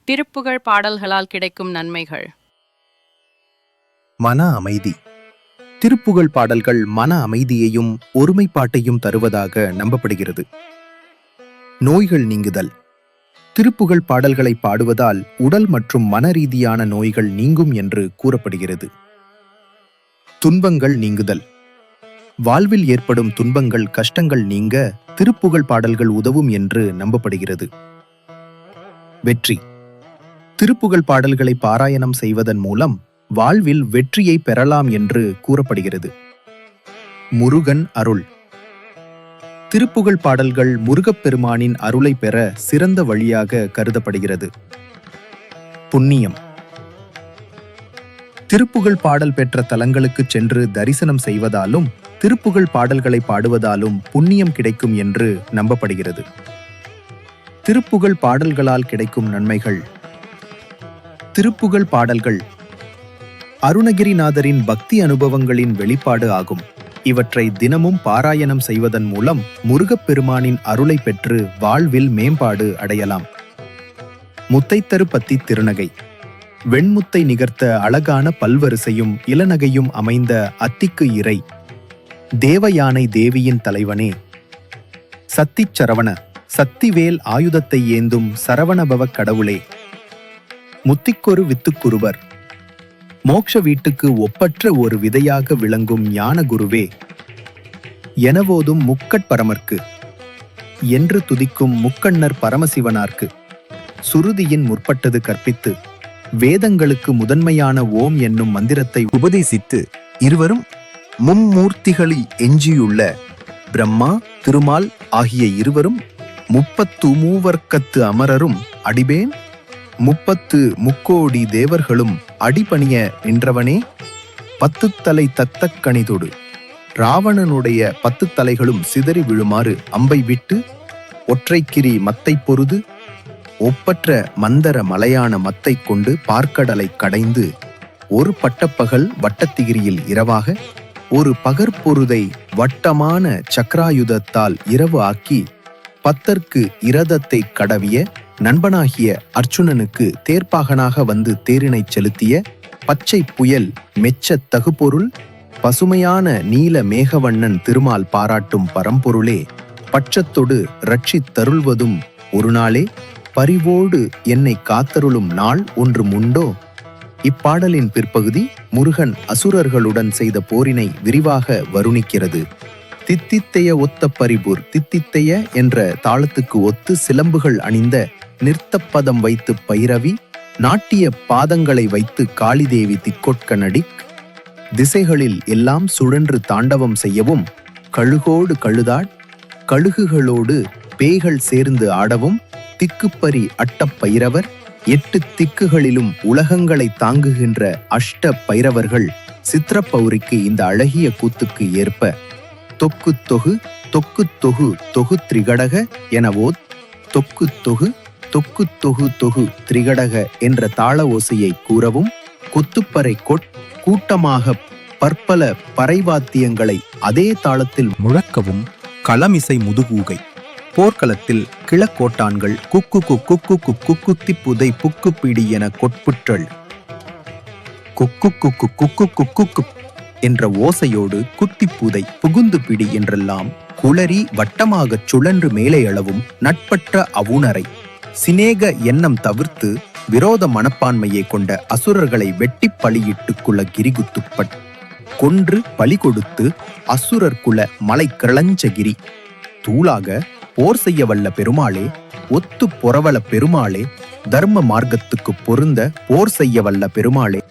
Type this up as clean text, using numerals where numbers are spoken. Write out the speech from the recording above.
திருப்புகழ் பாடல்களால் கிடைக்கும் நன்மைகள். மன அமைதி. திருப்புகழ் பாடல்கள் மன அமைதியையும் ஒருமைப்பாட்டையும் தருவதாக நம்பப்படுகிறது. நோய்கள் நீங்குதல். திருப்புகழ் பாடல்களை பாடுவதால் உடல் மற்றும் மன ரீதியான நோய்கள் நீங்கும் என்று கூறப்படுகிறது. துன்பங்கள் நீங்குதல். வாழ்வில் ஏற்படும் துன்பங்கள், கஷ்டங்கள் நீங்க திருப்புகழ் பாடல்கள் உதவும் என்று நம்பப்படுகிறது. வெற்றி. திருப்புகழ் பாடல்களை பாராயணம் செய்வதன் மூலம் வாழ்வில் வெற்றியை பெறலாம் என்று கூறப்படுகிறது. முருகன் அருள். திருப்புகழ் பாடல்கள் முருகப்பெருமானின் அருளை பெற சிறந்த வழியாக கருதப்படுகிறது. புண்ணியம். திருப்புகழ் பாடல் பெற்ற தலங்களுக்கு சென்று தரிசனம் செய்வதாலும் திருப்புகழ் பாடல்களை பாடுவதாலும் புண்ணியம் கிடைக்கும் என்று நம்பப்படுகிறது. திருப்புகழ் பாடல்களால் கிடைக்கும் நன்மைகள். திருப்புகழ் பாடல்கள் அருணகிரிநாதரின் பக்தி அனுபவங்களின் வெளிப்பாடு ஆகும். இவற்றை தினமும் பாராயணம் செய்வதன் மூலம் முருகப்பெருமானின் அருளை பெற்று வாழ்வில் மேம்பாடு அடையலாம். முத்தைத்தரு பத்தி திருநகை. வெண்முத்தை நிகர்த்த அழகான பல்வரிசையும் இளநகையும் அமைந்த அத்திக்கு இறை. தேவயானை தேவியின் தலைவனே. சத்திச் சரவண. சத்திவேல் ஆயுதத்தை ஏந்தும் சரவணபவ கடவுளே. முத்திக்கொரு வித்துக்குருவர். மோட்ச வீட்டுக்கு ஒப்பற்ற ஒரு விதையாக விளங்கும் ஞான குருவே. எனவோதும் முக்கட்பரமர்க்கு. என்று துதிக்கும் முக்கண்ணர் பரமசிவனார்க்கு. சுருதியின் முற்பட்டது கற்பித்து வேதங்களுக்கு முதன்மையான ஓம் என்னும் மந்திரத்தை உபதேசித்து இருவரும் மும்மூர்த்திகளில் எஞ்சியுள்ள பிரம்மா, திருமால் ஆகிய இருவரும் 33 அமரரும் அடிபேன் 30 தேவர்களும் அடிபணிய நின்றவனே. 10 தலை தத்தக் கணிதொடு ராவணனுடைய 10 தலைகளும் சிதறி விழுமாறு அம்பை விட்டு ஒற்றைக்கிரி மத்தை பொருது ஒப்பற்ற மந்தர மலையான மத்தை கொண்டு பார்க்கடலை கடைந்து ஒரு பட்டப்பகல் வட்டத்திகிரியில் இரவாக ஒரு பகற்பொருதை வட்டமான சக்கராயுதத்தால் இரவு ஆக்கி 10 இரதத்தை கடவிய நண்பனாகிய அர்ச்சுனனுக்கு தேர்ப்பாகனாக வந்து தேரினை செலுத்திய பச்சை புயல் மெச்ச தகுபொருள் பசுமையான நீல மேகவண்ணன் திருமால் பாராட்டும் பரம்பொருளே. பட்சத்தொடு ரட்சித்தருள்வதும் ஒரு நாளே. பரிவோடு என்னை காத்தருளும் நாள் ஒன்று உண்டோ. இப்பாடலின் பிற்பகுதி முருகன் அசுரர்களுடன் செய்த போரினை விரிவாக வருணிக்கிறது. தித்தித்தைய ஒத்த பரிபூர். தித்தித்தைய என்ற தாளத்துக்கு ஒத்து சிலம்புகள் அணிந்த நிறுத்தப்பதம் வைத்து பைரவி நாட்டிய பாதங்களை வைத்து காளிதேவி திக்கொட்க நடிக் திசைகளில் எல்லாம் சுழன்று தாண்டவம் செய்யவும் கழுகோடு கழுதாட் கழுகுகளோடு பேய்கள் சேர்ந்து ஆடவும் திக்குப்பரி அட்டப் பைரவர் 8 திக்குகளிலும் உலகங்களை தாங்குகின்ற அஷ்ட பைரவர்கள் சித்திரப்பௌரிக்கு இந்த அழகிய கூத்துக்கு ஏற்ப தொக்கு தொகு தொக்கு தொகு தொகு திரிகடக எனவோ தொக்கு தொகு தொக்கு தொகு தொகு திரிகடக என்ற தாள ஓசையை கூறவும் கொத்துப்பறை கூட்டமாக பற்பல பறைவாத்தியங்களை அதே தாளத்தில் முழக்கவும் களமிசை முதுகூகை. போர்க்களத்தில் கிழக்கோட்டான்கள் குக்கு குக்கு குக்கு குக்குத்தி புதை புக்கு பிடி என கொட்புற்றல் குக்கு குக்கு குக்கு குக்கு என்ற ஓசையோடு குத்திப்புதை புகுந்து பிடி என்றெல்லாம் குளறி வட்டமாகச் சுழன்று மேலே அளவும் நட்பற்ற அவுணரை சிநேக எண்ணம் தவிர்த்து விரோத மனப்பான்மையை கொண்ட அசுரர்களை வெட்டி பலியிட்டு குல கிரிகுத்துப்பட் கொன்று பலி கொடுத்து அசுரர் குல மலை கிளஞ்சகிரி தூளாக போர் செய்ய வல்ல பெருமாளே. ஒத்து பொறவல பெருமாளே. தர்ம மார்க்கத்துக்கு பொருந்த போர் செய்ய வல்ல பெருமாளே.